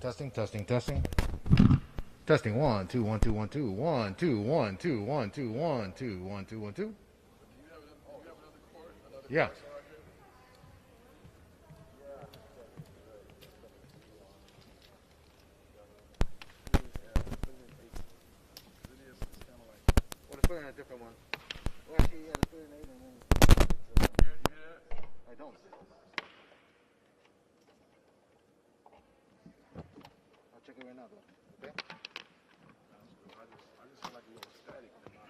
Testing, testing, testing. Testing 1, 2, 1, 2, 1, 2, 1, 2, 1, 2, 1, 2, 1, 2, 1, 2, 1, 2. Yeah. Well, put in a different one. Well, actually, yeah, put in 8 and then. I don't. I'll check it right now, though. Okay? I just feel like a little static in my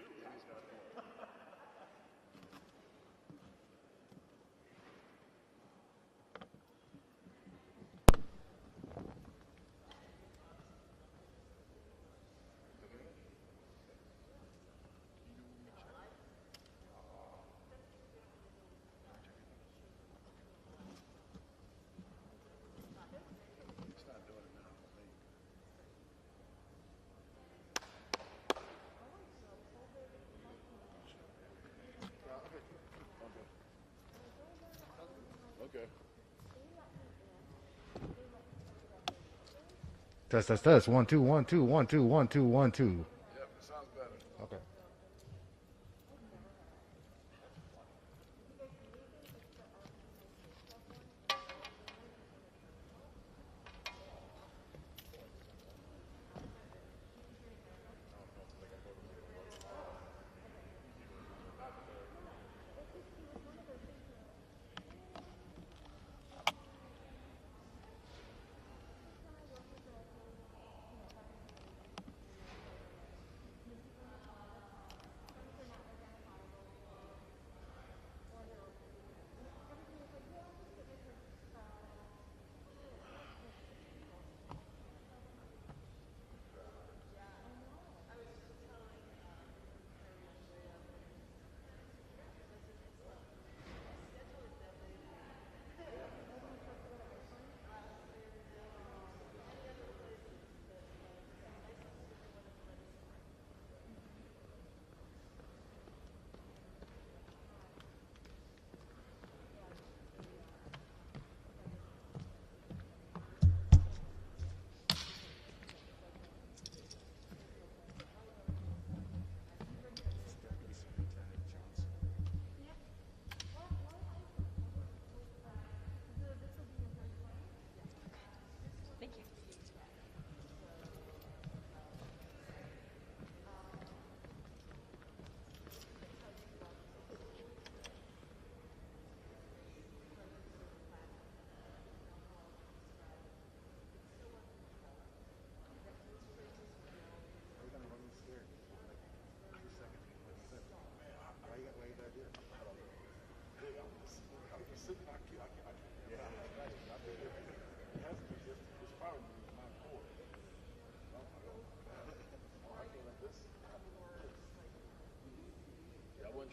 Okay. Test, test, test. 1, 2, 1, 2, 1, 2, 1, 2, 1, 2. Yep, it sounds better. Okay.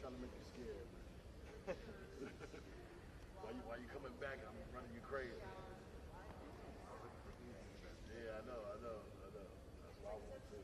Trying to make you scared. Why you coming back and I'm running you crazy? Yeah, I know. That's why I want to.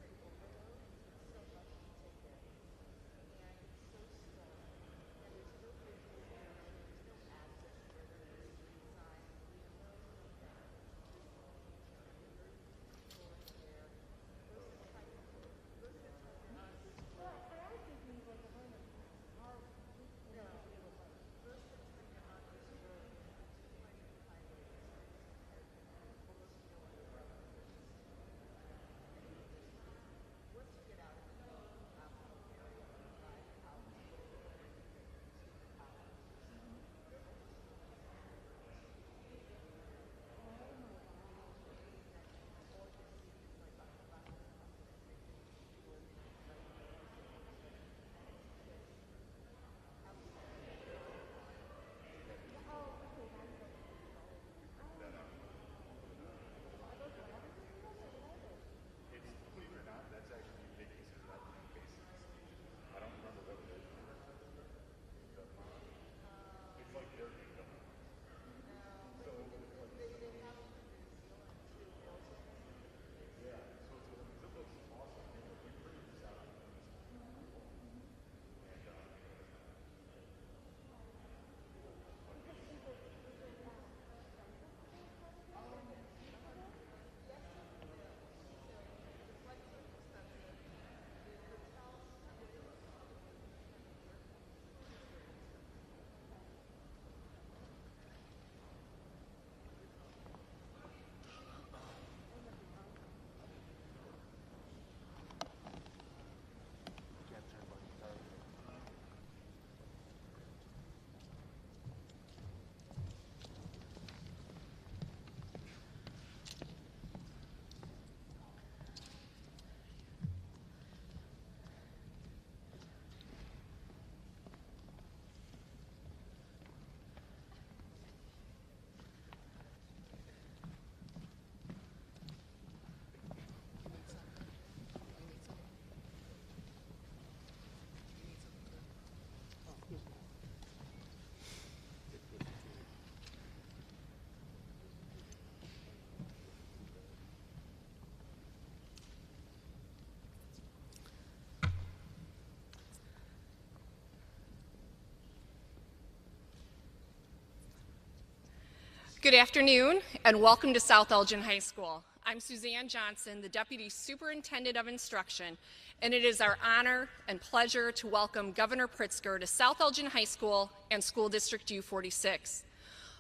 Good afternoon and welcome to South Elgin High School. I'm Suzanne Johnson, the Deputy Superintendent of Instruction, and it is our honor and pleasure to welcome Governor Pritzker to South Elgin High School and School District U46.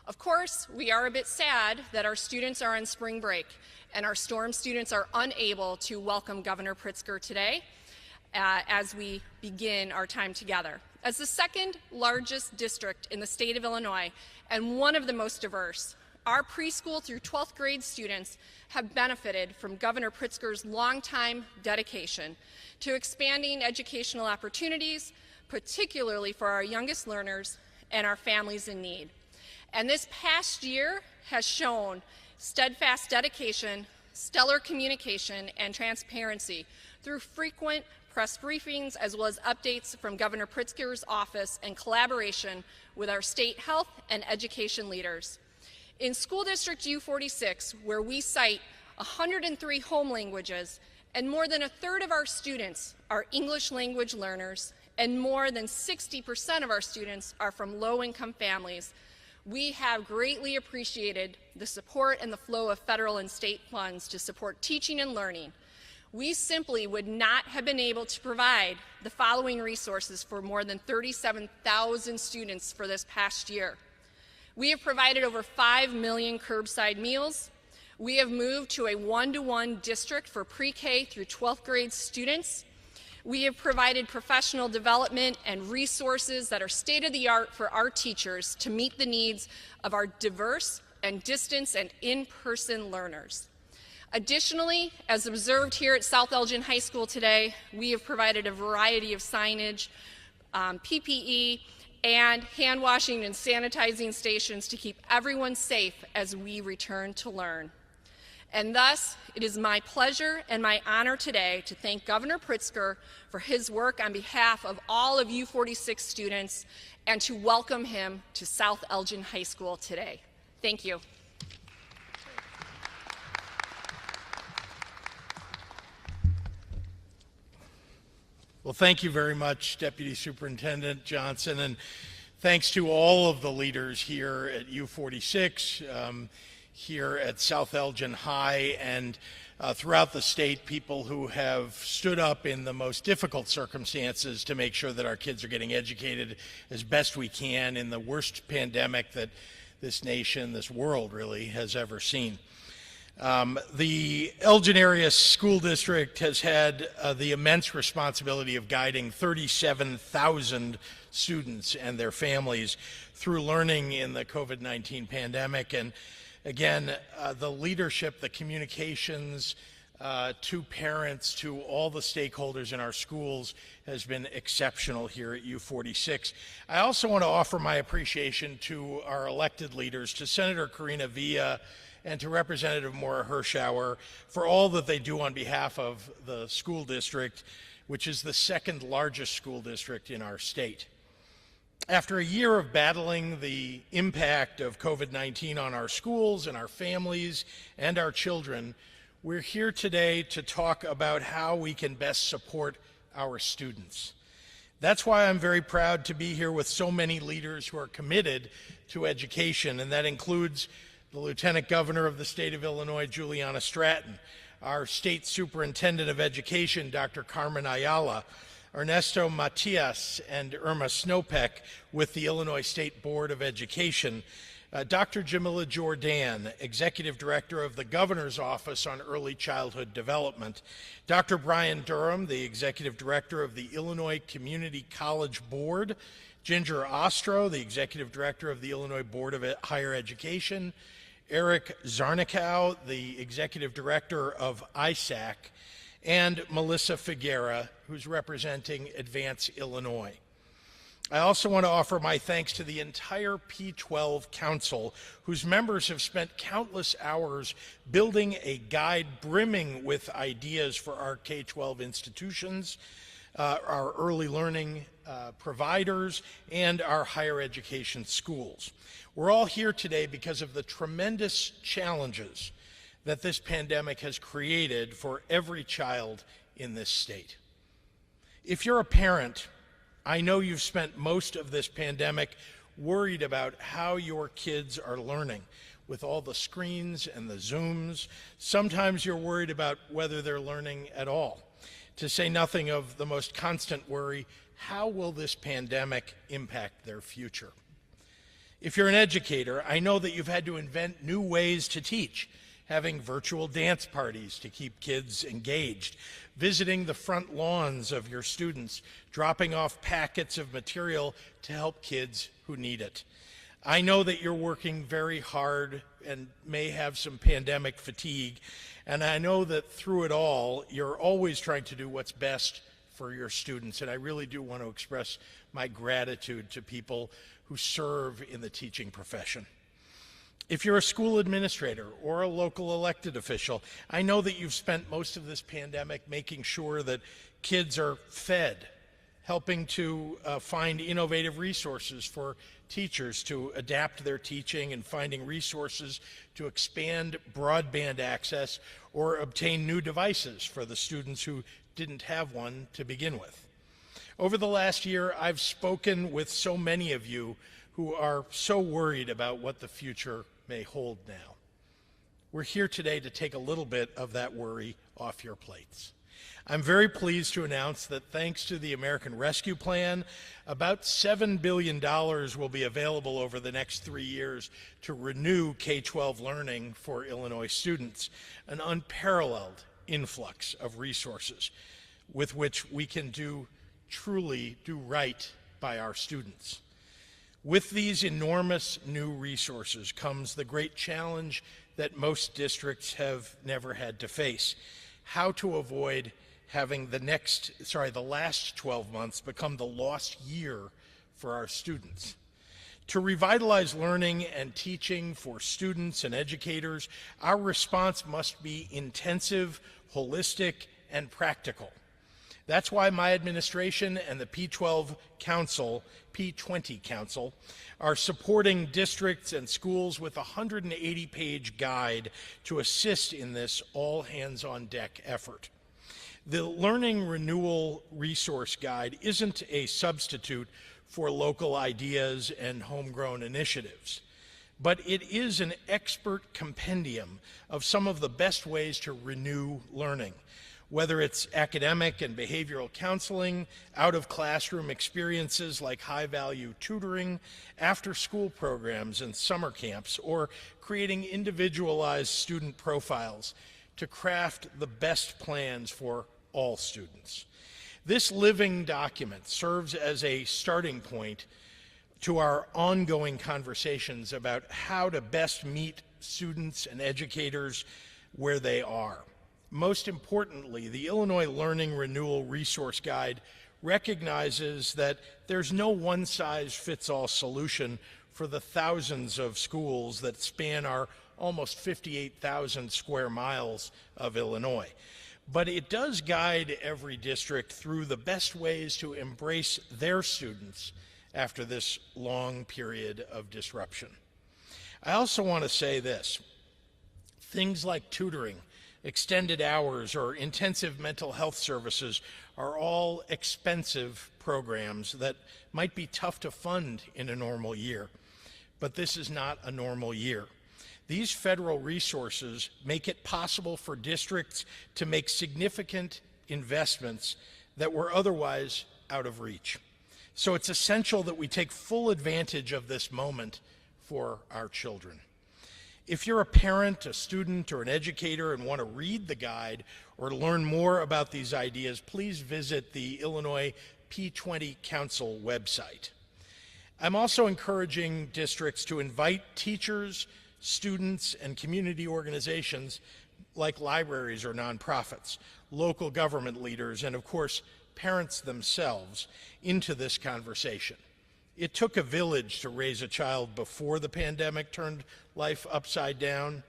Of course, we are a bit sad that our students are on spring break and our storm students are unable to welcome Governor Pritzker today as we begin our time together. As the second largest district in the state of Illinois and one of the most diverse, our preschool through 12th grade students have benefited from Governor Pritzker's longtime dedication to expanding educational opportunities, particularly for our youngest learners and our families in need. And this past year has shown steadfast dedication, stellar communication, and transparency through frequent press briefings as well as updates from Governor Pritzker's office and collaboration with our state health and education leaders. In School District U46, where we cite 103 home languages and more than a third of our students are English language learners and more than 60% of our students are from low-income families, we have greatly appreciated the support and the flow of federal and state funds to support teaching and learning. We simply would not have been able to provide the following resources for more than 37,000 students for this past year. We have provided over 5 million curbside meals. We have moved to a one-to-one district for pre-K through 12th grade students. We have provided professional development and resources that are state-of-the-art for our teachers to meet the needs of our diverse and distance and in-person learners. Additionally, as observed here at South Elgin High School today, we have provided a variety of signage, PPE, and hand washing and sanitizing stations to keep everyone safe as we return to learn. And thus, it is my pleasure and my honor today to thank Governor Pritzker for his work on behalf of all of U46 students and to welcome him to South Elgin High School today. Thank you. Well, thank you very much, Deputy Superintendent Johnson, and thanks to all of the leaders here at U46, here at South Elgin High, and throughout the state, people who have stood up in the most difficult circumstances to make sure that our kids are getting educated as best we can in the worst pandemic that this nation, this world really, has ever seen. The Elgin Area School District has had the immense responsibility of guiding 37,000 students and their families through learning in the COVID-19 pandemic. And again, the leadership, the communications to parents, to all the stakeholders in our schools has been exceptional here at U46. I also want to offer my appreciation to our elected leaders, to Senator Karina Villa and to Representative Maura Hirschauer for all that they do on behalf of the school district, which is the second largest school district in our state. After a year of battling the impact of COVID-19 on our schools and our families and our children, we're here today to talk about how we can best support our students. That's why I'm very proud to be here with so many leaders who are committed to education, and that includes the Lieutenant Governor of the state of Illinois, Juliana Stratton, our State Superintendent of Education, Dr. Carmen Ayala, Ernesto Matias and Irma Snopek with the Illinois State Board of Education, Dr. Jamila Jordan, Executive Director of the Governor's Office on Early Childhood Development, Dr. Brian Durham, the Executive Director of the Illinois Community College Board, Ginger Ostro, the Executive Director of the Illinois Board of Higher Education, Eric Zarnikow, the Executive Director of ISAC, and Melissa Figuera, who's representing Advance Illinois. I also want to offer my thanks to the entire P-12 Council, whose members have spent countless hours building a guide brimming with ideas for our K-12 institutions, our early learning providers, and our higher education schools. We're all here today because of the tremendous challenges that this pandemic has created for every child in this state. If you're a parent, I know you've spent most of this pandemic worried about how your kids are learning, with all the screens and the Zooms. Sometimes you're worried about whether they're learning at all. To say nothing of the most constant worry, how will this pandemic impact their future? If you're an educator, I know that you've had to invent new ways to teach, having virtual dance parties to keep kids engaged, visiting the front lawns of your students, dropping off packets of material to help kids who need it. I know that you're working very hard and may have some pandemic fatigue, and I know that through it all, you're always trying to do what's best for your students, and I really do want to express my gratitude to people who serve in the teaching profession. If you're a school administrator or a local elected official, I know that you've spent most of this pandemic making sure that kids are fed, helping to find innovative resources for teachers to adapt their teaching and finding resources to expand broadband access or obtain new devices for the students who didn't have one to begin with. Over the last year, I've spoken with so many of you who are so worried about what the future may hold now. We're here today to take a little bit of that worry off your plates. I'm very pleased to announce that thanks to the American Rescue Plan, about $7 billion will be available over the next 3 years to renew K-12 learning for Illinois students, an unparalleled influx of resources with which we can truly do right by our students. With these enormous new resources comes the great challenge that most districts have never had to face: how to avoid having the last 12 months become the lost year for our students. To revitalize learning and teaching for students and educators, our response must be intensive, holistic, and practical. That's why my administration and the P20 Council are supporting districts and schools with a 180-page guide to assist in this all-hands-on-deck effort. The Learning Renewal Resource Guide isn't a substitute for local ideas and homegrown initiatives, but it is an expert compendium of some of the best ways to renew learning, whether it's academic and behavioral counseling, out-of-classroom experiences like high-value tutoring, after-school programs and summer camps, or creating individualized student profiles to craft the best plans for all students. This living document serves as a starting point to our ongoing conversations about how to best meet students and educators where they are. Most importantly, the Illinois Learning Renewal Resource Guide recognizes that there's no one-size-fits-all solution for the thousands of schools that span our almost 58,000 square miles of Illinois. But it does guide every district through the best ways to embrace their students after this long period of disruption. I also want to say this: things like tutoring, extended hours, or intensive mental health services are all expensive programs that might be tough to fund in a normal year. But this is not a normal year. These federal resources make it possible for districts to make significant investments that were otherwise out of reach. So it's essential that we take full advantage of this moment for our children. If you're a parent, a student, or an educator and want to read the guide or learn more about these ideas, please visit the Illinois P20 Council website. I'm also encouraging districts to invite teachers, students, and community organizations like libraries or nonprofits, local government leaders, and of course, parents themselves into this conversation. It took a village to raise a child before the pandemic turned life upside down.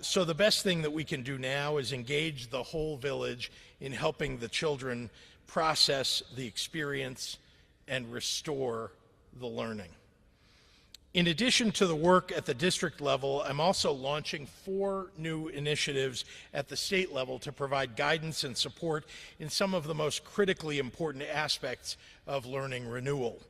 So the best thing that we can do now is engage the whole village in helping the children process the experience and restore the learning. In addition to the work at the district level, I'm also launching 4 new initiatives at the state level to provide guidance and support in some of the most critically important aspects of learning renewal.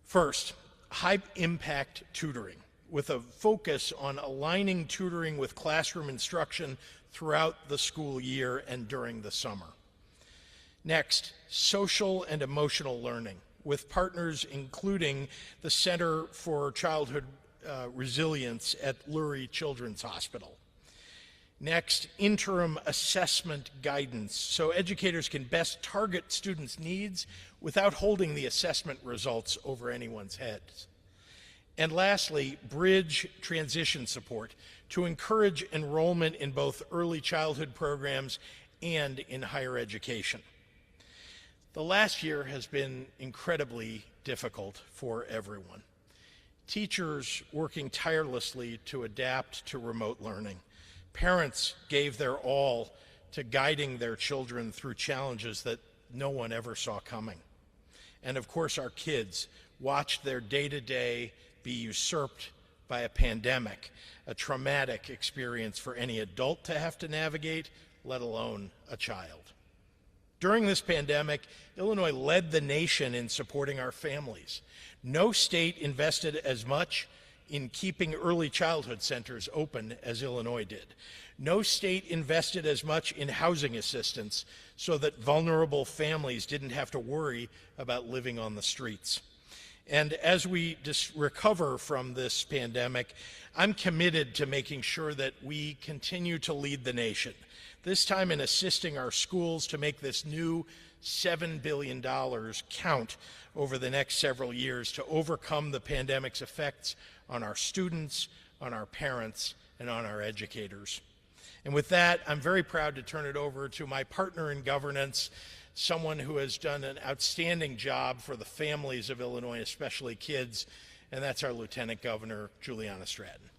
First, high-impact tutoring, with a focus on aligning tutoring with classroom instruction throughout the school year and during the summer. Next, social and emotional learning, with partners including the Center for Childhood Resilience at Lurie Children's Hospital. Next, interim assessment guidance, so educators can best target students' needs without holding the assessment results over anyone's heads. And lastly, bridge transition support to encourage enrollment in both early childhood programs and in higher education. The last year has been incredibly difficult for everyone. Teachers working tirelessly to adapt to remote learning. Parents gave their all to guiding their children through challenges that no one ever saw coming. And of course, our kids watched their day-to-day be usurped by a pandemic, a traumatic experience for any adult to have to navigate, let alone a child. During this pandemic, Illinois led the nation in supporting our families. No state invested as much in keeping early childhood centers open as Illinois did. No state invested as much in housing assistance so that vulnerable families didn't have to worry about living on the streets. And as we recover from this pandemic, I'm committed to making sure that we continue to lead the nation, this time in assisting our schools to make this new $7 billion count over the next several years to overcome the pandemic's effects on our students, on our parents, and on our educators. And with that, I'm very proud to turn it over to my partner in governance, someone who has done an outstanding job for the families of Illinois, especially kids, and that's our Lieutenant Governor, Juliana Stratton.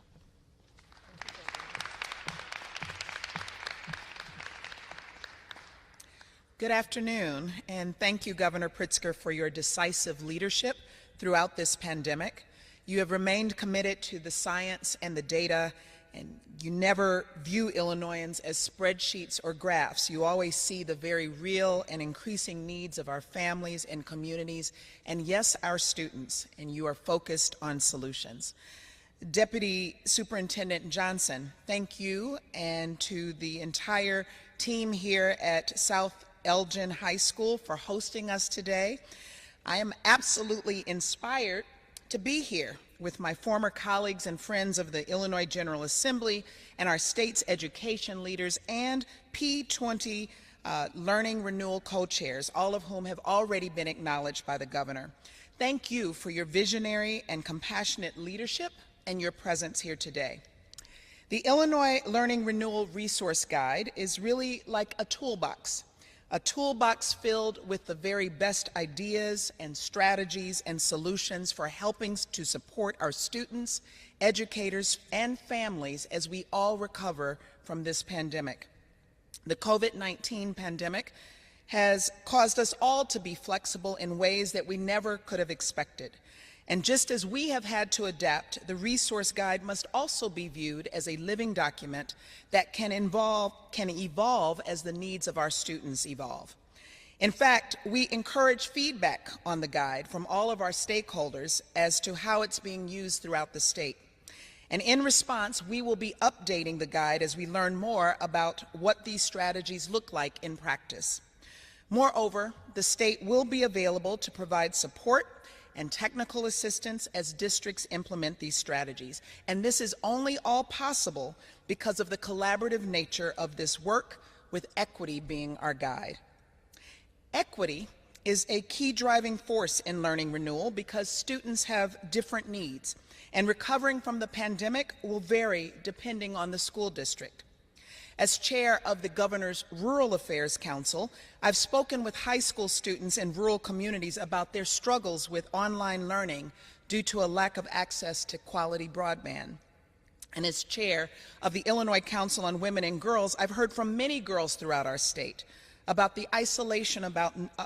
Good afternoon, and thank you, Governor Pritzker, for your decisive leadership throughout this pandemic. You have remained committed to the science and the data, and you never view Illinoisans as spreadsheets or graphs. You always see the very real and increasing needs of our families and communities, and yes, our students, and you are focused on solutions. Deputy Superintendent Johnson, thank you, and to the entire team here at South Elgin High School for hosting us today. I am absolutely inspired to be here with my former colleagues and friends of the Illinois General Assembly and our state's education leaders and P20 Learning Renewal co-chairs, all of whom have already been acknowledged by the governor. Thank you for your visionary and compassionate leadership and your presence here today. The Illinois Learning Renewal Resource Guide is really like a toolbox filled with the very best ideas and strategies and solutions for helping to support our students, educators, and families as we all recover from this pandemic. The COVID-19 pandemic has caused us all to be flexible in ways that we never could have expected. And just as we have had to adapt, the resource guide must also be viewed as a living document that can evolve as the needs of our students evolve. In fact, we encourage feedback on the guide from all of our stakeholders as to how it's being used throughout the state. And in response, we will be updating the guide as we learn more about what these strategies look like in practice. Moreover, the state will be available to provide support and technical assistance as districts implement these strategies. And this is only all possible because of the collaborative nature of this work, with equity being our guide. Equity is a key driving force in learning renewal because students have different needs, and recovering from the pandemic will vary depending on the school district. As chair of the Governor's Rural Affairs Council, I've spoken with high school students in rural communities about their struggles with online learning due to a lack of access to quality broadband. And as chair of the Illinois Council on Women and Girls, I've heard from many girls throughout our state about the isolation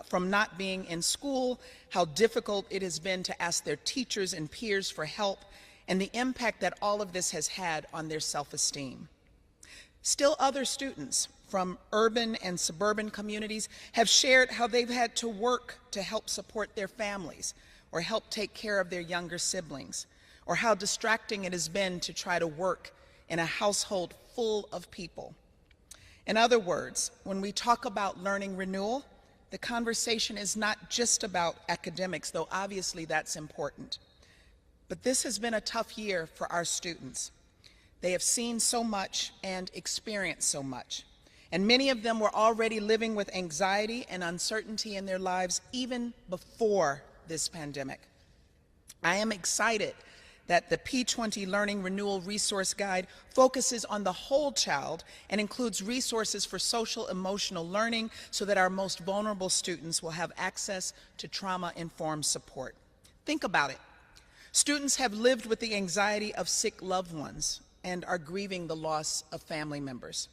from not being in school, how difficult it has been to ask their teachers and peers for help, and the impact that all of this has had on their self-esteem. Still, other students from urban and suburban communities have shared how they've had to work to help support their families or help take care of their younger siblings, or how distracting it has been to try to work in a household full of people. In other words, when we talk about learning renewal, the conversation is not just about academics, though obviously that's important. But this has been a tough year for our students. They have seen so much and experienced so much. And many of them were already living with anxiety and uncertainty in their lives even before this pandemic. I am excited that the P20 Learning Renewal Resource Guide focuses on the whole child and includes resources for social emotional learning so that our most vulnerable students will have access to trauma-informed support. Think about it. Students have lived with the anxiety of sick loved ones and are grieving the loss of family members.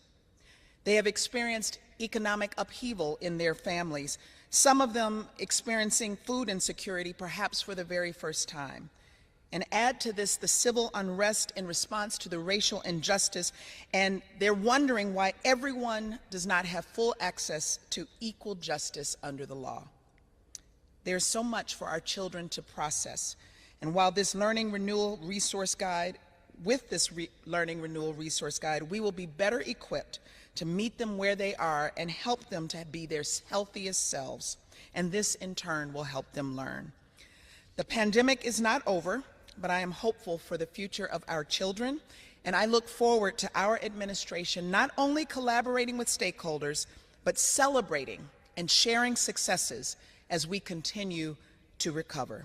They have experienced economic upheaval in their families, some of them experiencing food insecurity perhaps for the very first time. And add to this the civil unrest in response to the racial injustice, and they're wondering why everyone does not have full access to equal justice under the law. There's so much for our children to process, and while this Learning Renewal Resource Guide, Learning Renewal Resource Guide, we will be better equipped to meet them where they are and help them to be their healthiest selves, and this in turn will help them learn. The pandemic is not over, but I am hopeful for the future of our children, and I look forward to our administration not only collaborating with stakeholders, but celebrating and sharing successes as we continue to recover.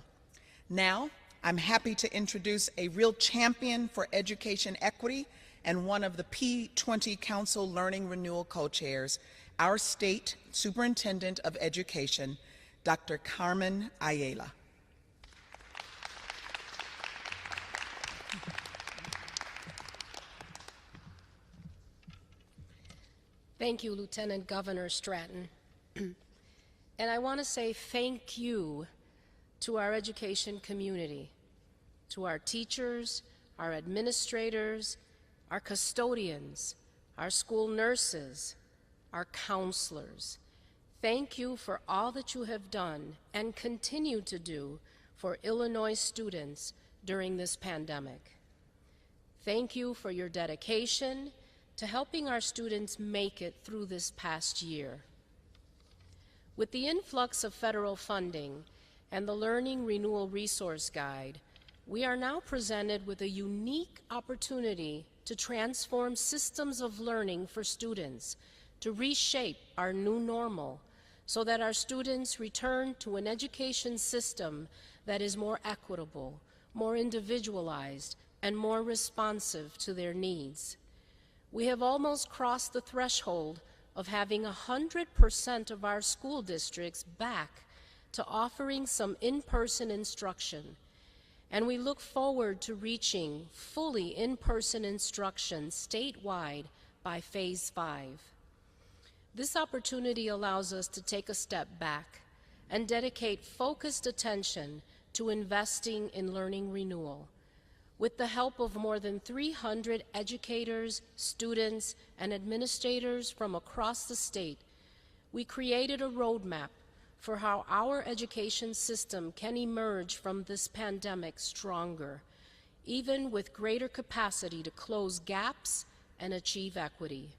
Now, I'm happy to introduce a real champion for education equity and one of the P20 Council Learning Renewal co-chairs, our State Superintendent of Education, Dr. Carmen Ayala. Thank you, Lieutenant Governor Stratton. And I want to say thank you to our education community, to our teachers, our administrators, our custodians, our school nurses, our counselors. Thank you for all that you have done and continue to do for Illinois students during this pandemic. Thank you for your dedication to helping our students make it through this past year. With the influx of federal funding and the Learning Renewal Resource Guide, we are now presented with a unique opportunity to transform systems of learning for students, to reshape our new normal so that our students return to an education system that is more equitable, more individualized, and more responsive to their needs. We have almost crossed the threshold of having 100% of our school districts back to offering some in-person instruction, and we look forward to reaching fully in-person instruction statewide by Phase 5. This opportunity allows us to take a step back and dedicate focused attention to investing in learning renewal. With the help of more than 300 educators, students, and administrators from across the state, we created a roadmap for how our education system can emerge from this pandemic stronger, even with greater capacity to close gaps and achieve equity.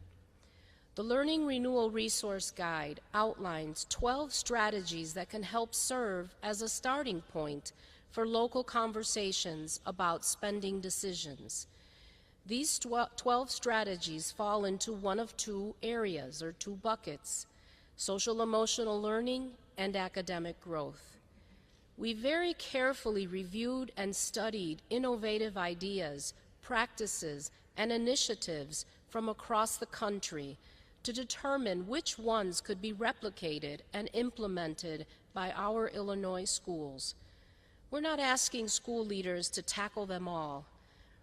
The Learning Renewal Resource Guide outlines 12 strategies that can help serve as a starting point for local conversations about spending decisions. These 12 strategies fall into one of two areas, or two buckets: social emotional learning and academic growth. We very carefully reviewed and studied innovative ideas, practices, and initiatives from across the country to determine which ones could be replicated and implemented by our Illinois schools. We're not asking school leaders to tackle them all.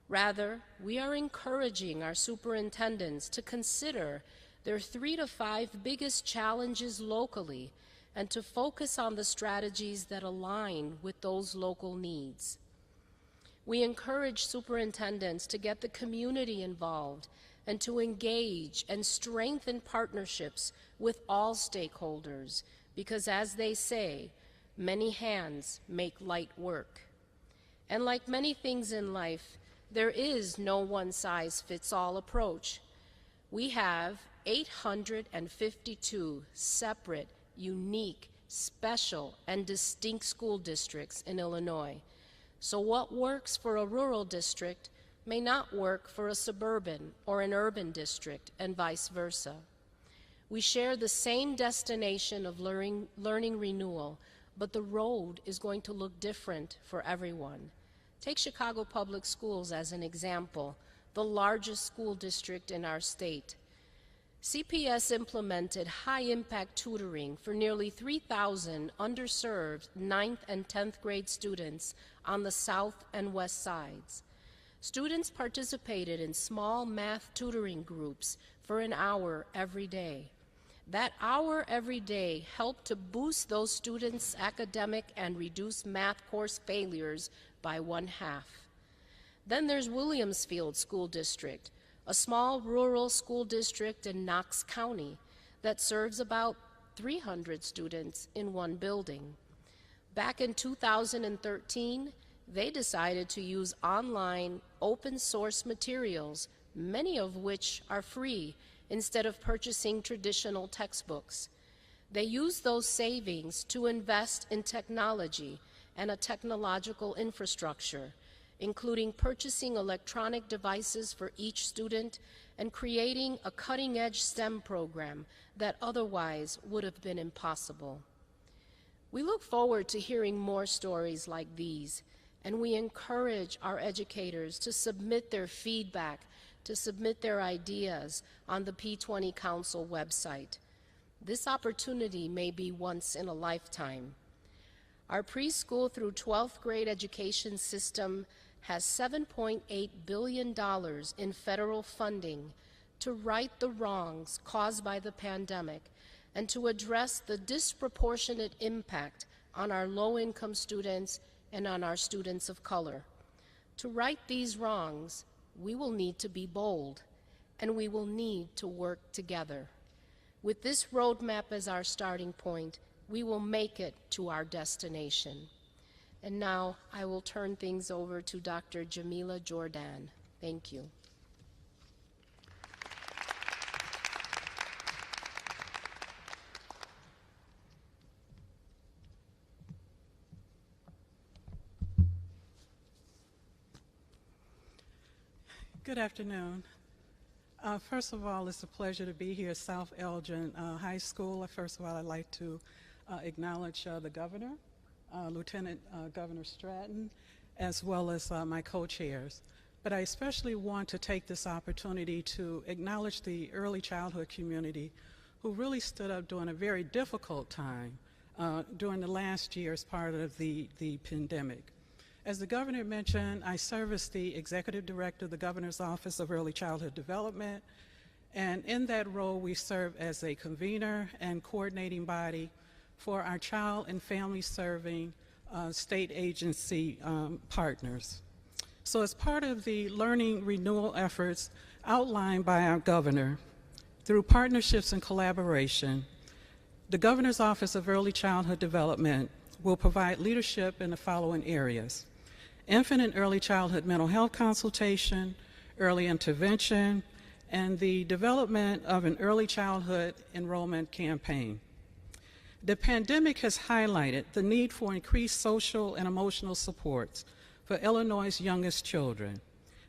Rather, we are encouraging our superintendents to consider their 3 to 5 biggest challenges locally and to focus on the strategies that align with those local needs. We encourage superintendents to get the community involved and to engage and strengthen partnerships with all stakeholders because, as they say, many hands make light work. And like many things in life, there is no one-size-fits-all approach. We have 852 separate, unique, special, and distinct school districts in Illinois. So what works for a rural district may not work for a suburban or an urban district, and vice versa. We share the same destination of learning renewal, but the road is going to look different for everyone. Take Chicago Public Schools as an example, the largest school district in our state. CPS implemented high-impact tutoring for nearly 3,000 underserved 9th and 10th grade students on the south and west sides. Students participated in small math tutoring groups for an hour every day. That hour every day helped to boost those students' academic and reduce math course failures by 1/2. Then there's Williamsfield School District, a small rural school district in Knox County that serves about 300 students in one building. Back in 2013, they decided to use online open source materials, many of which are free, instead of purchasing traditional textbooks. They used those savings to invest in technology and a technological infrastructure, including purchasing electronic devices for each student and creating a cutting-edge STEM program that otherwise would have been impossible. We look forward to hearing more stories like these, and we encourage our educators to submit their feedback, to submit their ideas on the P20 Council website. This opportunity may be once in a lifetime. Our preschool through 12th grade education system has $7.8 billion in federal funding to right the wrongs caused by the pandemic and to address the disproportionate impact on our low-income students and on our students of color. To right these wrongs, we will need to be bold, and we will need to work together. With this roadmap as our starting point, we will make it to our destination. And now I will turn things over to Dr. Jamila Jordan. Thank you. Good afternoon. First of all, it's a pleasure to be here at South Elgin High School. First of all, I'd like to acknowledge the governor, Lieutenant Governor Stratton, as well as my co-chairs. But I especially want to take this opportunity to acknowledge the early childhood community who really stood up during a very difficult time during the last year as part of the pandemic. As the governor mentioned, I serve as the executive director of the Governor's Office of Early Childhood Development, and in that role we serve as a convener and coordinating body for our child and family serving state agency partners. So as part of the learning renewal efforts outlined by our governor, through partnerships and collaboration, the Governor's Office of Early Childhood Development will provide leadership in the following areas: infant and early childhood mental health consultation, early intervention, and the development of an early childhood enrollment campaign. The pandemic has highlighted the need for increased social and emotional supports for Illinois' youngest children,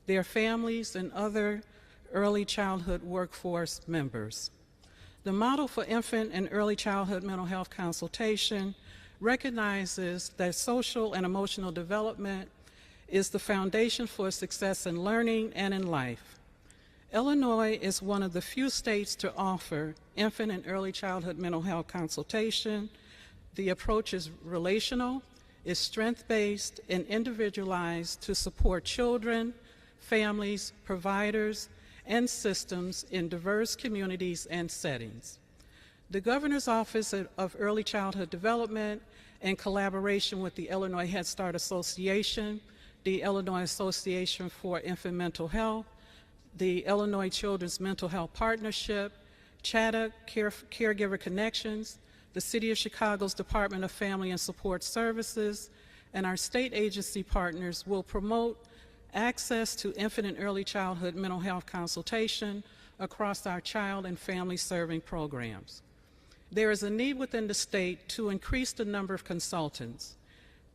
their families, and other early childhood workforce members. The model for infant and early childhood mental health consultation recognizes that social and emotional development is the foundation for success in learning and in life. Illinois is one of the few states to offer infant and early childhood mental health consultation. The approach is relational, is strength-based, and individualized to support children, families, providers, and systems in diverse communities and settings. The Governor's Office of Early Childhood Development, in collaboration with the Illinois Head Start Association, the Illinois Association for Infant Mental Health, the Illinois Children's Mental Health Partnership, Chatta Caregiver Connections, the City of Chicago's Department of Family and Support Services, and our state agency partners will promote access to infant and early childhood mental health consultation across our child and family serving programs. There is a need within the state to increase the number of consultants.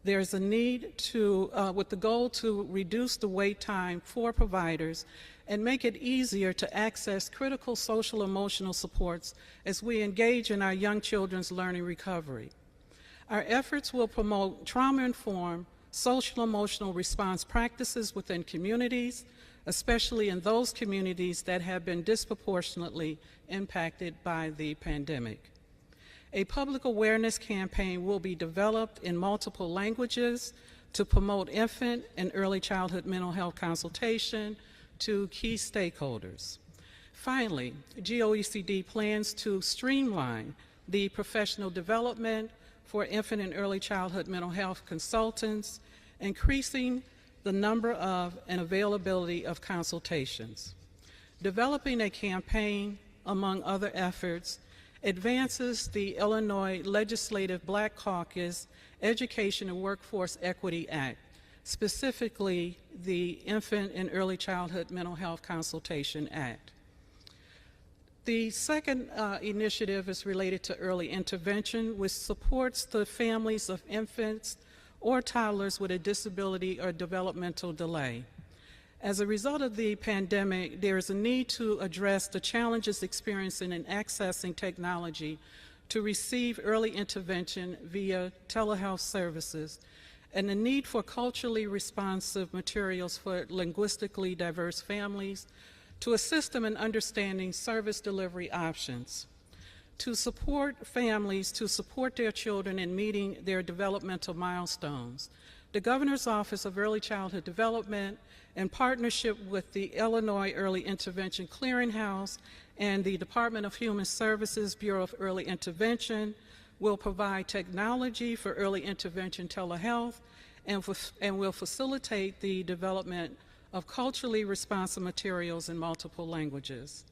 There is a need to, with the goal to reduce the wait time for providers and make it easier to access critical social emotional supports as we engage in our young children's learning recovery. Our efforts will promote trauma-informed social emotional response practices within communities, especially in those communities that have been disproportionately impacted by the pandemic. A public awareness campaign will be developed in multiple languages to promote infant and early childhood mental health consultation to key stakeholders. Finally, GOECD plans to streamline the professional development for infant and early childhood mental health consultants, increasing the number of and availability of consultations. Developing a campaign, among other efforts, advances the Illinois Legislative Black Caucus Education and Workforce Equity Act, specifically the Infant and Early Childhood Mental Health Consultation Act. The second initiative is related to early intervention, which supports the families of infants or toddlers with a disability or developmental delay. As a result of the pandemic, there is a need to address the challenges experiencing in accessing technology to receive early intervention via telehealth services, and the need for culturally responsive materials for linguistically diverse families to assist them in understanding service delivery options. To support families to support their children in meeting their developmental milestones, the Governor's Office of Early Childhood Development, in partnership with the Illinois Early Intervention Clearinghouse and the Department of Human Services Bureau of Early Intervention, will provide technology for early intervention telehealth and will facilitate the development of culturally responsive materials in multiple languages.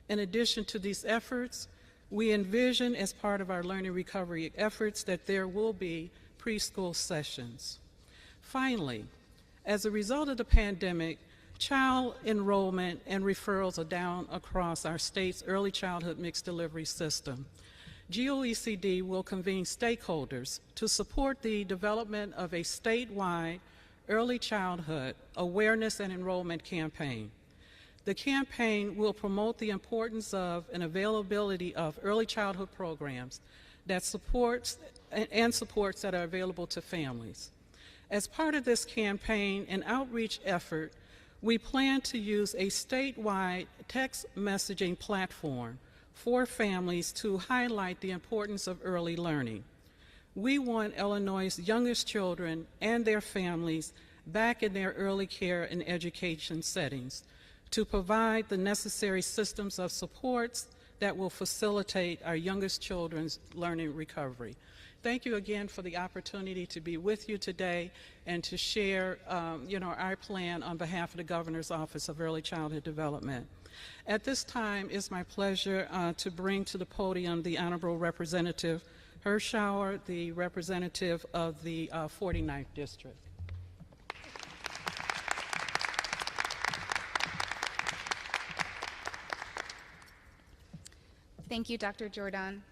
In addition to these efforts, we envision, as part of our learning recovery efforts, that there will be preschool sessions. Finally, as a result of the pandemic, child enrollment and referrals are down across our state's early childhood mixed delivery system. GOECD will convene stakeholders to support the development of a statewide early childhood awareness and enrollment campaign. The campaign will promote the importance of and availability of early childhood programs that supports that are available to families. As part of this campaign and outreach effort, we plan to use a statewide text messaging platform for families to highlight the importance of early learning. We want Illinois' youngest children and their families back in their early care and education settings to provide the necessary systems of supports that will facilitate our youngest children's learning recovery. Thank you again for the opportunity to be with you today and to share our plan on behalf of the Governor's Office of Early Childhood Development. At this time, it's my pleasure to bring to the podium the Honorable Representative Hirschauer, the representative of the 49th District. Thank you, Dr. Jordan.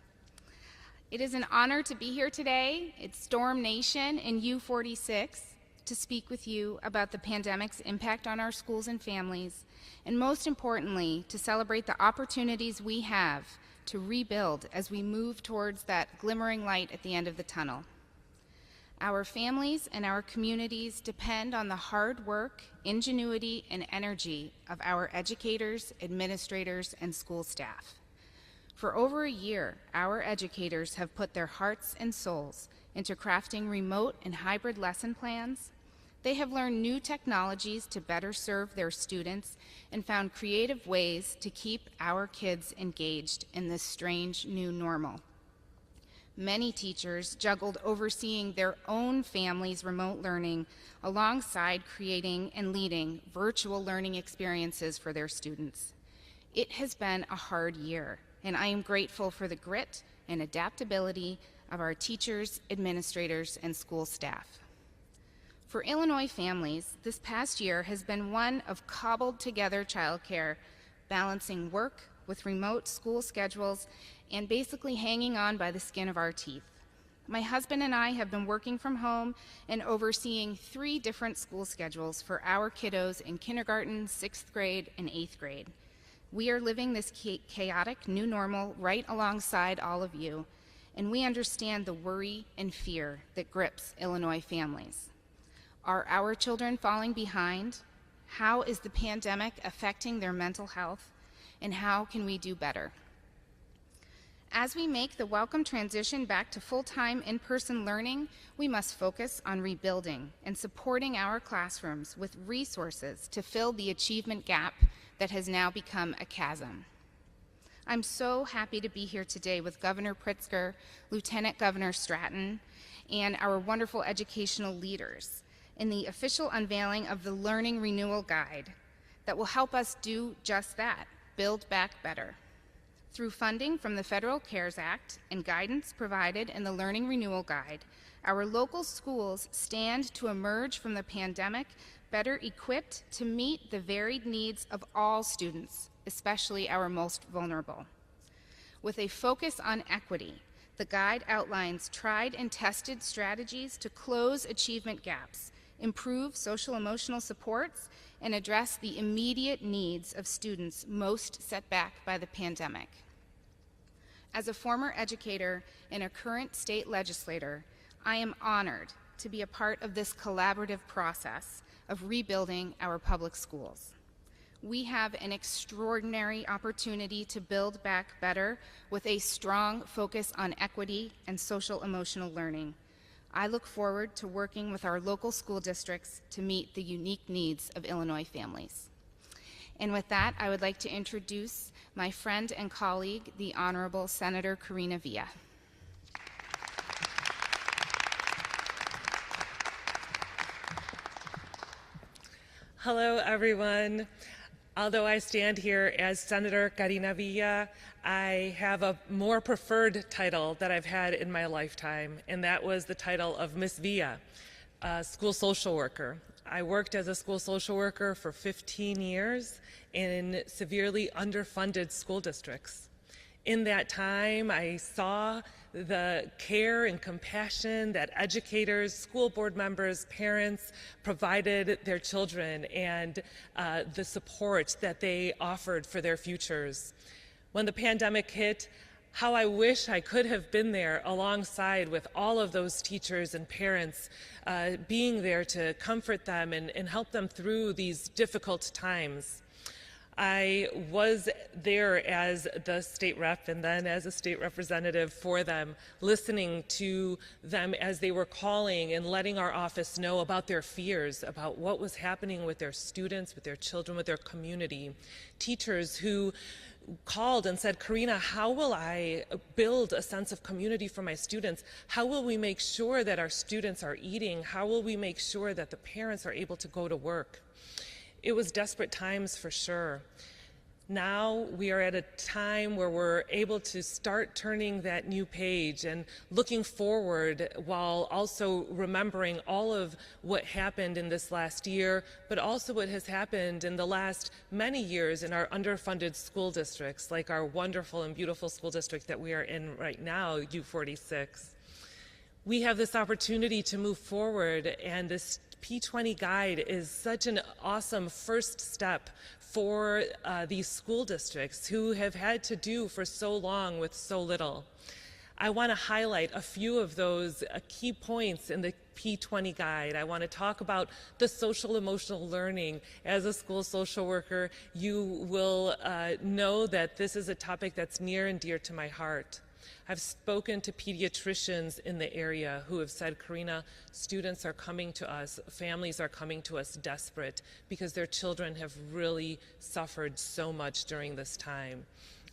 It is an honor to be here today at Storm Nation in U46 to speak with you about the pandemic's impact on our schools and families, and most importantly, to celebrate the opportunities we have to rebuild as we move towards that glimmering light at the end of the tunnel. Our families and our communities depend on the hard work, ingenuity, and energy of our educators, administrators, and school staff. For over a year, our educators have put their hearts and souls into crafting remote and hybrid lesson plans. They have learned new technologies to better serve their students and found creative ways to keep our kids engaged in this strange new normal. Many teachers juggled overseeing their own family's remote learning alongside creating and leading virtual learning experiences for their students. It has been a hard year, and I am grateful for the grit and adaptability of our teachers, administrators, and school staff. For Illinois families, this past year has been one of cobbled together childcare, balancing work with remote school schedules and basically hanging on by the skin of our teeth. My husband and I have been working from home and overseeing 3 different school schedules for our kiddos in kindergarten, 6th grade, and 8th grade. We are living this chaotic new normal right alongside all of you, and we understand the worry and fear that grips Illinois families. Are our children falling behind? How is the pandemic affecting their mental health? And how can we do better? As we make the welcome transition back to full-time in-person learning, we must focus on rebuilding and supporting our classrooms with resources to fill the achievement gap that has now become a chasm. I'm so happy to be here today with Governor Pritzker, Lieutenant Governor Stratton, and our wonderful educational leaders in the official unveiling of the Learning Renewal Guide that will help us do just that, build back better. Through funding from the Federal CARES Act and guidance provided in the Learning Renewal Guide, our local schools stand to emerge from the pandemic better equipped to meet the varied needs of all students, especially our most vulnerable. With a focus on equity, the guide outlines tried and tested strategies to close achievement gaps, improve social-emotional supports, and address the immediate needs of students most set back by the pandemic. As a former educator and a current state legislator, I am honored to be a part of this collaborative process of rebuilding our public schools. We have an extraordinary opportunity to build back better with a strong focus on equity and social-emotional learning. I look forward to working with our local school districts to meet the unique needs of Illinois families. And with that, I would like to introduce my friend and colleague, the Honorable Senator Karina Villa. Hello, everyone. Although I stand here as Senator Karina Villa, I have a more preferred title that I've had in my lifetime, and that was the title of Miss Villa, school social worker. I worked as a school social worker for 15 years in severely underfunded school districts. In that time, I saw the care and compassion that educators, school board members, parents provided their children, and the support that they offered for their futures. When the pandemic hit, how I wish I could have been there alongside with all of those teachers and parents, being there to comfort them and help them through these difficult times. I was there as the state rep and then as a state representative for them, listening to them as they were calling and letting our office know about their fears, about what was happening with their students, with their children, with their community. Teachers who called and said, Karina, how will I build a sense of community for my students? How will we make sure that our students are eating? How will we make sure that the parents are able to go to work? It was desperate times for sure. Now we are at a time where we're able to start turning that new page and looking forward while also remembering all of what happened in this last year, but also what has happened in the last many years in our underfunded school districts, like our wonderful and beautiful school district that we are in right now, U46. We have this opportunity to move forward, and this P20 guide is such an awesome first step for these school districts who have had to do for so long with so little. I want to highlight a few of those key points in the P20 guide. I want to talk about the social emotional learning. As a school social worker, you will know that this is a topic that's near and dear to my heart. I've spoken to pediatricians in the area who have said, Karina, students are coming to us, families are coming to us desperate because their children have really suffered so much during this time.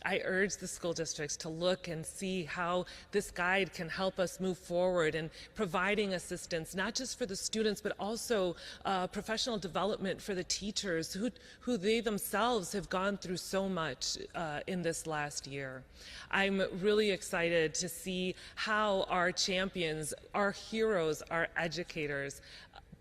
I urge the school districts to look and see how this guide can help us move forward in providing assistance, not just for the students, but also professional development for the teachers who they themselves have gone through so much in this last year. I'm really excited to see how our champions, our heroes, our educators,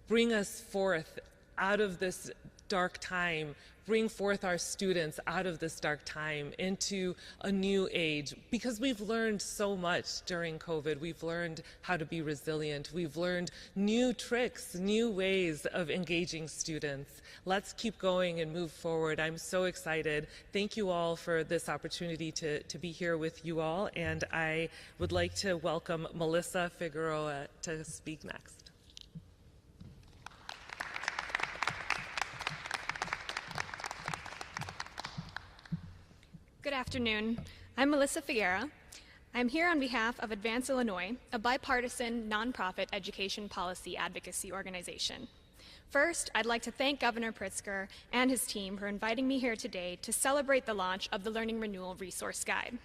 bring us forth out of this dark time, bring forth our students out of this dark time into a new age, because we've learned so much during COVID. We've learned how to be resilient. We've learned new tricks, new ways of engaging students. Let's keep going and move forward. I'm so excited. Thank you all for this opportunity to be here with you all, and I would like to welcome Melissa Figueroa to speak next. Good afternoon. I'm Melissa Figueroa. I'm here on behalf of Advance Illinois, a bipartisan nonprofit education policy advocacy organization. First, I'd like to thank Governor Pritzker and his team for inviting me here today to celebrate the launch of the Learning Renewal Resource Guide.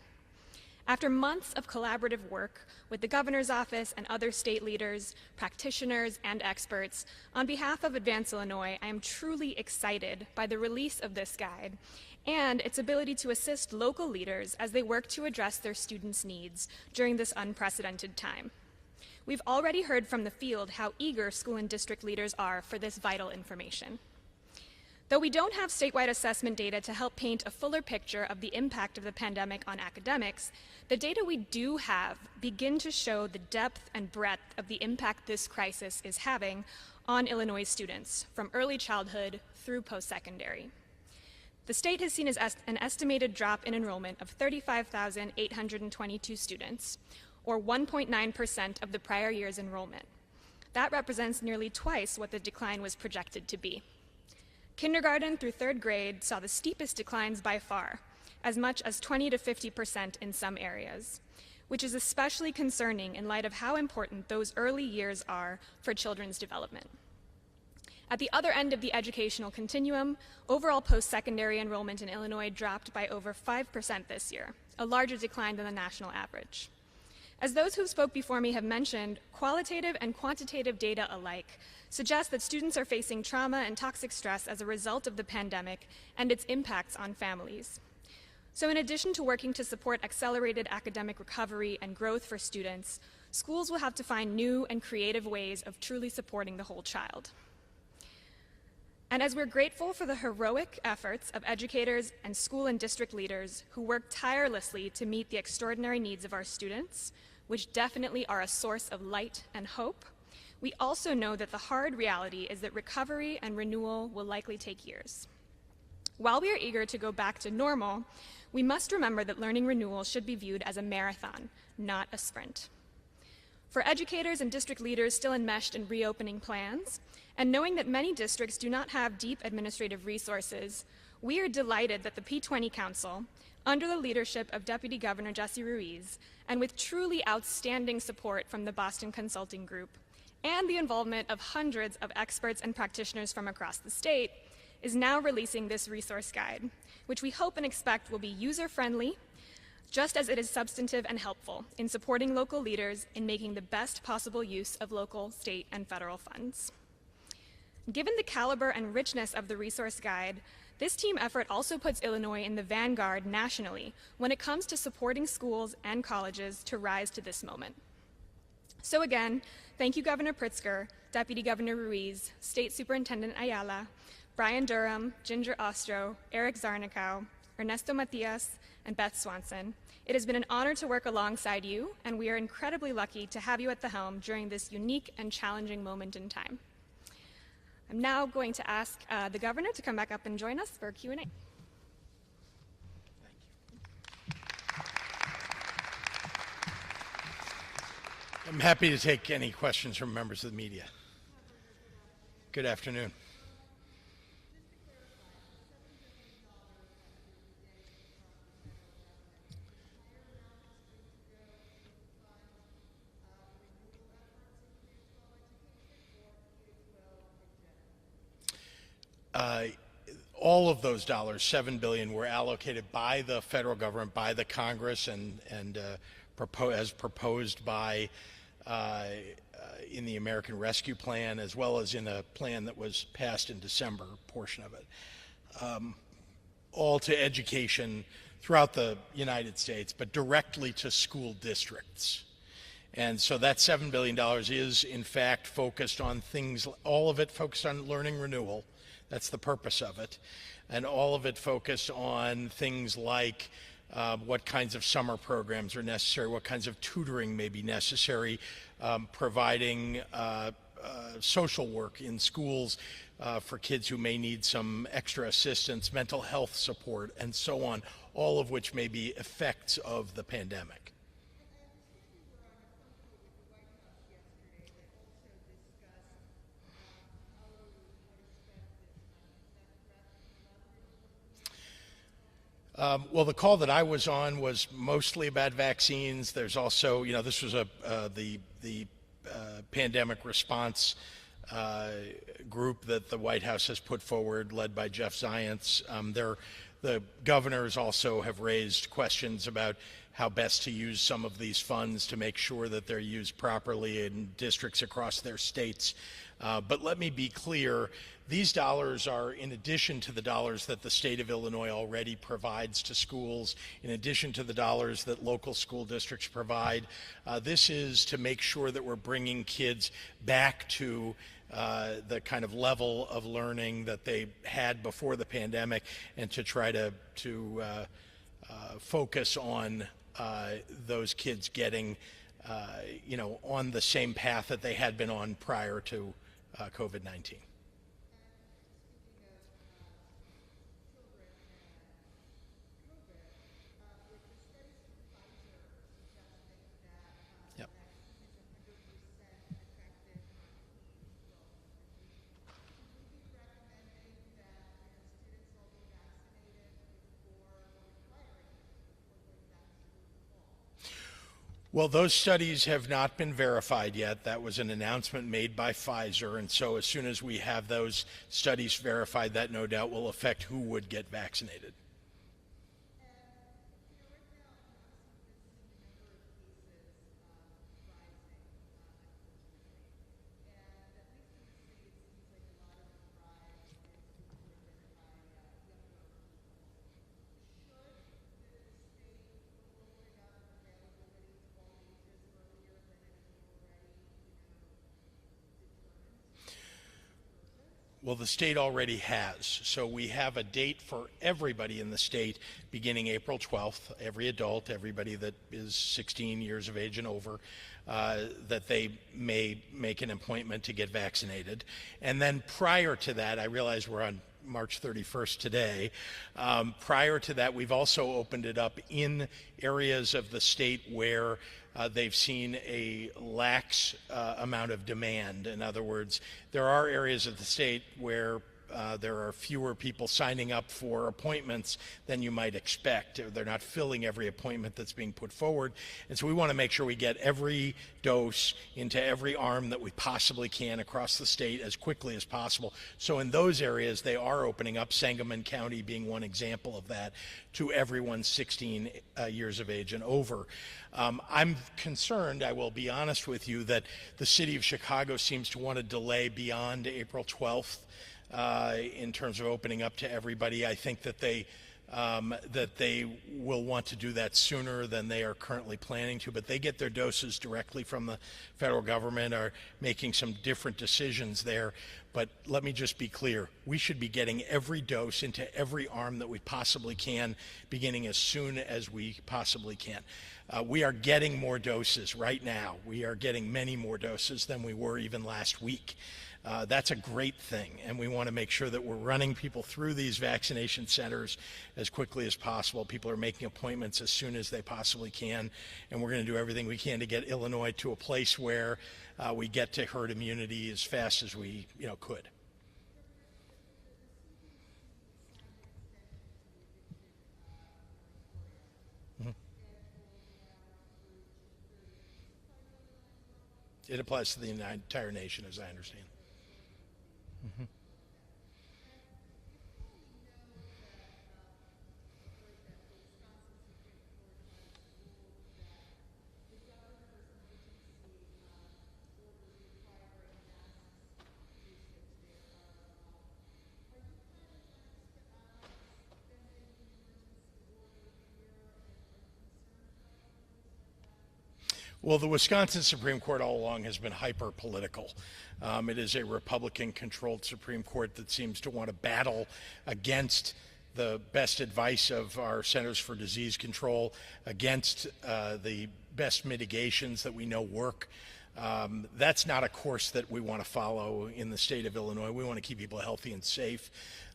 After months of collaborative work with the governor's office and other state leaders, practitioners, and experts, on behalf of Advance Illinois, I am truly excited by the release of this guide and its ability to assist local leaders as they work to address their students' needs during this unprecedented time. We've already heard from the field how eager school and district leaders are for this vital information. Though we don't have statewide assessment data to help paint a fuller picture of the impact of the pandemic on academics, the data we do have begin to show the depth and breadth of the impact this crisis is having on Illinois students, from early childhood through post-secondary. The state has seen an estimated drop in enrollment of 35,822 students, or 1.9% of the prior year's enrollment. That represents nearly twice what the decline was projected to be. Kindergarten through third grade saw the steepest declines by far, as much as 20 to 50% in some areas, which is especially concerning in light of how important those early years are for children's development. At the other end of the educational continuum, overall post-secondary enrollment in Illinois dropped by over 5% this year, a larger decline than the national average. As those who spoke before me have mentioned, qualitative and quantitative data alike suggest that students are facing trauma and toxic stress as a result of the pandemic and its impacts on families. So in addition to working to support accelerated academic recovery and growth for students, schools will have to find new and creative ways of truly supporting the whole child. And as we're grateful for the heroic efforts of educators and school and district leaders who work tirelessly to meet the extraordinary needs of our students, which definitely are a source of light and hope, we also know that the hard reality is that recovery and renewal will likely take years. While we are eager to go back to normal, we must remember that learning renewal should be viewed as a marathon, not a sprint. For educators and district leaders still enmeshed in reopening plans, and knowing that many districts do not have deep administrative resources, we are delighted that the P20 Council, under the leadership of Deputy Governor Jesse Ruiz, and with truly outstanding support from the Boston Consulting Group, and the involvement of hundreds of experts and practitioners from across the state, is now releasing this resource guide, which we hope and expect will be user-friendly, just as it is substantive and helpful in supporting local leaders in making the best possible use of local, state, and federal funds. Given the caliber and richness of the resource guide, this team effort also puts Illinois in the vanguard nationally when it comes to supporting schools and colleges to rise to this moment. So again, thank you, Governor Pritzker, Deputy Governor Ruiz, State Superintendent Ayala, Brian Durham, Ginger Ostro, Eric Zarnikow, Ernesto Matias, and Beth Swanson. It has been an honor to work alongside you, and we are incredibly lucky to have you at the helm during this unique and challenging moment in time. I'm now going to ask the governor to come back up and join us for Q&A. I'm happy to take any questions from members of the media. Good afternoon. All of those dollars, $7 billion, were allocated by the federal government, by the Congress, and as proposed by in the American Rescue Plan, as well as in a plan that was passed in December, a portion of it, all to education throughout the United States, but directly to school districts. And so that $7 billion is in fact focused on things, all of it focused on learning renewal. That's the purpose of it. And all of it focused on things like what kinds of summer programs are necessary, what kinds of tutoring may be necessary, providing social work in schools for kids who may need some extra assistance, mental health support, and so on, all of which may be effects of the pandemic. Well, the call that I was on was mostly about vaccines. There's also, you know, this was the pandemic response group that the White House has put forward, led by Jeff Zients. The governors also have raised questions about how best to use some of these funds to make sure that they're used properly in districts across their states. But let me be clear, these dollars are in addition to the dollars that the state of Illinois already provides to schools, in addition to the dollars that local school districts provide. This is to make sure that we're bringing kids back to the kind of level of learning that they had before the pandemic, and to try to focus on those kids getting you know, on the same path that they had been on prior to COVID-19. Well, those studies have not been verified yet. That was an announcement made by Pfizer, and so as soon as we have those studies verified, that no doubt will affect who would get vaccinated. Well, the state already has. So we have a date for everybody in the state beginning April 12th. Every adult, everybody that is 16 years of age and over, that they may make an appointment to get vaccinated. And then prior to that, I realize we're on March 31st today. Prior to that, we've also opened it up in areas of the state where they've seen a lax amount of demand. In other words, there are areas of the state where there are fewer people signing up for appointments than you might expect. They're not filling every appointment that's being put forward. And so we want to make sure we get every dose into every arm that we possibly can across the state as quickly as possible. So in those areas, they are opening up, Sangamon County being one example of that, to everyone 16 years of age and over. I'm concerned, I will be honest with you, that the city of Chicago seems to want to delay beyond April 12th. In terms of opening up to everybody. I think that they will want to do that sooner than they are currently planning to, but they get their doses directly from the federal government, are making some different decisions there. But let me just be clear, we should be getting every dose into every arm that we possibly can, beginning as soon as we possibly can. We are getting more doses right now. We are getting many more doses than we were even last week. That's a great thing, and we want to make sure that we're running people through these vaccination centers as quickly as possible. People are making appointments as soon as they possibly can, and we're going to do everything we can to get Illinois to a place where we get to herd immunity as fast as we could. It applies to the entire nation, as I understand. Mm-hmm. Well, the Wisconsin Supreme Court all along has been hyper-political. It is a Republican-controlled Supreme Court that seems to want to battle against the best advice of our Centers for Disease Control, against the best mitigations that we know work. That's not a course that we want to follow in the state of Illinois. We want to keep people healthy and safe,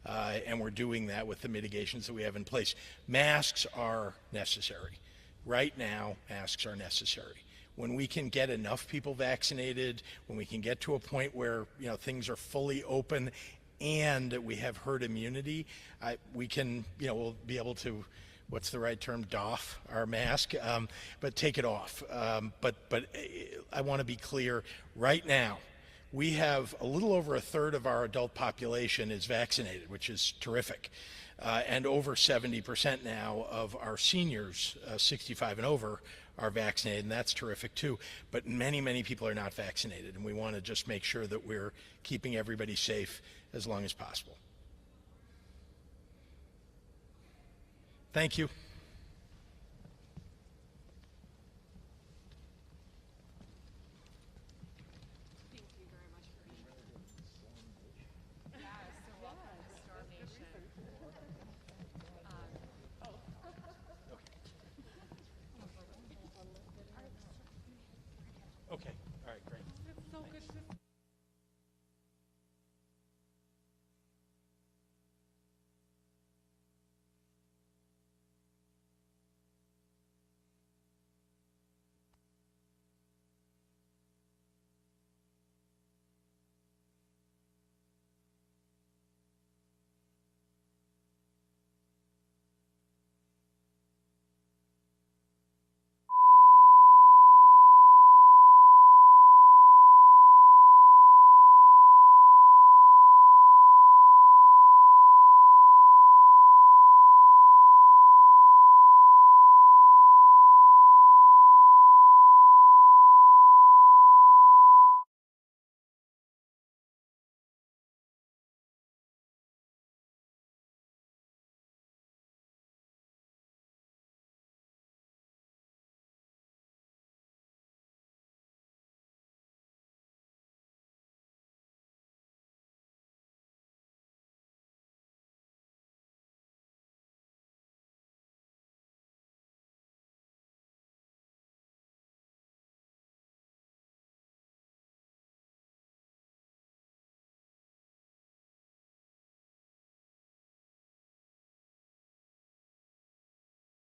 and we're doing that with the mitigations that we have in place. Masks are necessary. Right now, masks are necessary. When we can get enough people vaccinated, when we can get to a point where things are fully open and we have herd immunity, we can we'll be able to, what's the right term, doff our mask, but take it off. But I want to be clear, right now we have a little over a third of our adult population is vaccinated, which is terrific. And over 70% now of our seniors, 65 and over, are vaccinated, and that's terrific too. But many people are not vaccinated, and we want to just make sure that we're keeping everybody safe as long as possible. Thank you.